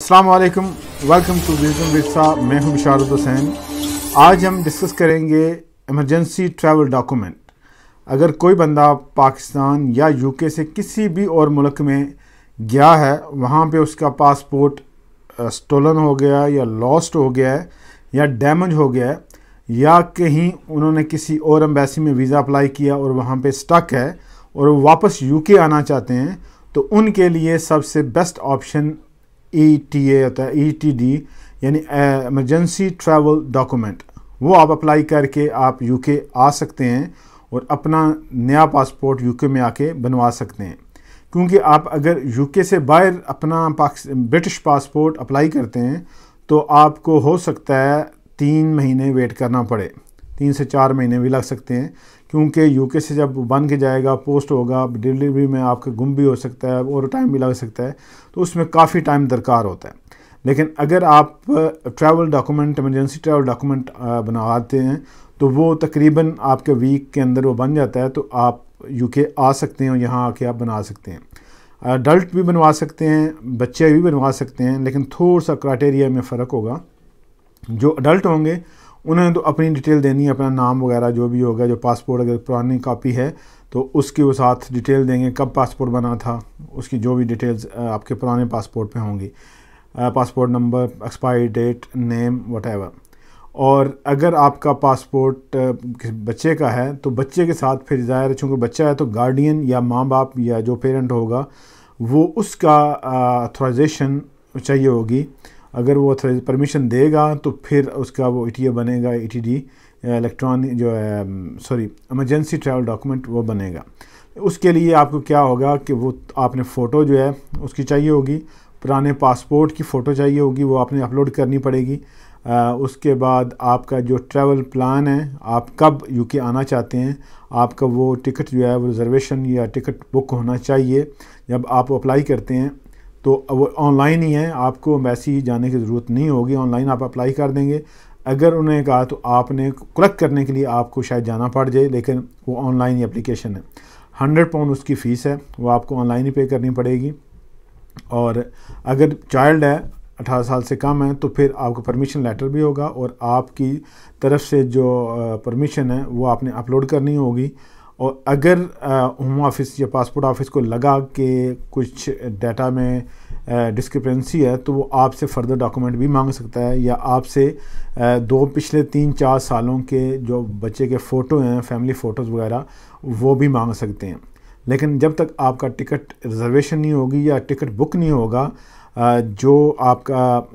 अस्सलाम वालेकुम, welcome to wisdom with साहब। मैं हूं बिशारत हुसैन। आज हम डिस्कस करेंगे इमरजेंसी ट्रैवल डॉक्यूमेंट। अगर कोई बंदा पाकिस्तान या यूके से किसी भी और मुल्क में गया है, वहाँ पे उसका पासपोर्ट स्टोलन हो गया या लॉस्ट हो गया है या डैमेज हो गया है, या कहीं उन्होंने किसी और एम्बेसी में वीज़ा अप्लाई किया और वहाँ पे स्टक है और वो वापस यूके आना चाहते हैं, तो उनके लिए सबसे बेस्ट ऑप्शन ETA होता है, ETD यानी इमरजेंसी ट्रैवल डॉक्यूमेंट। वो आप अप्लाई करके आप यूके आ सकते हैं और अपना नया पासपोर्ट यूके में आके बनवा सकते हैं। क्योंकि आप अगर यूके से बाहर अपना ब्रिटिश पासपोर्ट अप्लाई करते हैं तो आपको हो सकता है 3 महीने वेट करना पड़े, 3 से 4 महीने भी लग सकते हैं। क्योंकि यूके से जब बन के जाएगा, पोस्ट होगा, डिलीवरी में आपका गुम भी हो सकता है और टाइम भी लग सकता है, तो उसमें काफ़ी टाइम दरकार होता है। लेकिन अगर आप travel document, emergency travel document बनवाते हैं तो वो तकरीबन आपके वीक के अंदर वो बन जाता है, तो आप यूके आ सकते हैं और यहाँ आके आप बना सकते हैं। अडल्ट भी बनवा सकते हैं, बच्चे भी बनवा सकते हैं, लेकिन थोड़ा सा क्राइटेरिया में फ़र्क होगा। जो अडल्ट होंगे उन्होंने तो अपनी डिटेल देनी है, अपना नाम वगैरह जो भी होगा, जो पासपोर्ट अगर पुरानी कॉपी है तो उसकी वो साथ डिटेल देंगे, कब पासपोर्ट बना था, उसकी जो भी डिटेल्स आपके पुराने पासपोर्ट पे होंगी, passport number, expiry date, name, whatever. और अगर आपका पासपोर्ट बच्चे का है तो बच्चे के साथ फिर ज़ाहिर है, चूँकि बच्चा है तो गार्डियन या माँ बाप या जो पेरेंट होगा वो उसका ऑथराइजेशन चाहिए होगी। अगर वो परमिशन देगा तो फिर उसका वो ETA बनेगा, ETD इलेक्ट्रॉनिक जो है इमरजेंसी ट्रैवल डॉक्यूमेंट वो बनेगा। उसके लिए आपको क्या होगा कि वो आपने फ़ोटो जो है उसकी चाहिए होगी, पुराने पासपोर्ट की फ़ोटो चाहिए होगी, वो आपने अपलोड करनी पड़ेगी। उसके बाद आपका जो ट्रैवल प्लान है, आप कब यूके आना चाहते हैं, आपका वो टिकट जो है वो रिज़र्वेशन या टिकट बुक होना चाहिए। जब आप अप्लाई करते हैं तो वो ऑनलाइन ही है, आपको एम्बेसी जाने की ज़रूरत नहीं होगी, ऑनलाइन आप अप्लाई कर देंगे। अगर उन्होंने कहा तो आपने कलेक्ट करने के लिए आपको शायद जाना पड़ जाए, लेकिन वो ऑनलाइन ही एप्लीकेशन है। 100 पाउंड उसकी फ़ीस है, वो आपको ऑनलाइन ही पे करनी पड़ेगी। और अगर चाइल्ड है 18 साल से कम है तो फिर आपको परमिशन लेटर भी होगा और आपकी तरफ से जो परमिशन है वो आपने अपलोड करनी होगी। और अगर होम ऑफिस या पासपोर्ट ऑफिस को लगा कि कुछ डाटा में डिस्क्रिपेंसी है तो वो आपसे फ़र्दर डॉक्यूमेंट भी मांग सकता है, या आपसे पिछले 3-4 सालों के जो बच्चे के फ़ोटो हैं, फैमिली फ़ोटोज़ वगैरह, वो भी मांग सकते हैं। लेकिन जब तक आपका टिकट रिज़र्वेशन नहीं होगी या टिकट बुक नहीं होगा, जो आपका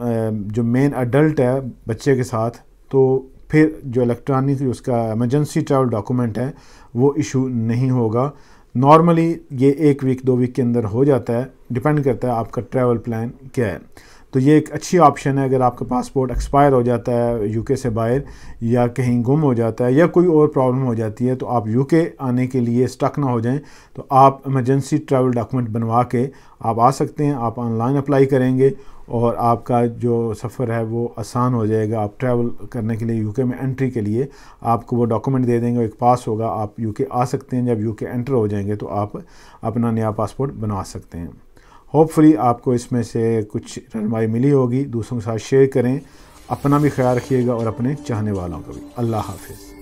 जो मेन अडल्ट है बच्चे के साथ, तो फिर जो इलेक्ट्रॉनिक उसका इमरजेंसी ट्रैवल डॉक्यूमेंट है वो इशू नहीं होगा। नॉर्मली ये 1 वीक 2 वीक के अंदर हो जाता है, डिपेंड करता है आपका ट्रैवल प्लान क्या है। तो ये एक अच्छी ऑप्शन है। अगर आपका पासपोर्ट एक्सपायर हो जाता है यूके से बाहर, या कहीं गुम हो जाता है, या कोई और प्रॉब्लम हो जाती है, तो आप यूके आने के लिए स्टक ना हो जाएं, तो आप इमरजेंसी ट्रैवल डॉक्यूमेंट बनवा के आप आ सकते हैं। आप ऑनलाइन अप्लाई करेंगे और आपका जो सफ़र है वो आसान हो जाएगा। आप ट्रैवल करने के लिए यूके में एंट्री के लिए आपको वो डॉक्यूमेंट दे देंगे, एक पास होगा, आप यूके आ सकते हैं। जब यूके एंटर हो जाएंगे तो आप अपना नया पासपोर्ट बनवा सकते हैं। होपफुली आपको इसमें से कुछ रहनुमाई मिली होगी। दूसरों के साथ शेयर करें, अपना भी ख्याल रखिएगा और अपने चाहने वालों का भी। अल्लाह हाफिज़।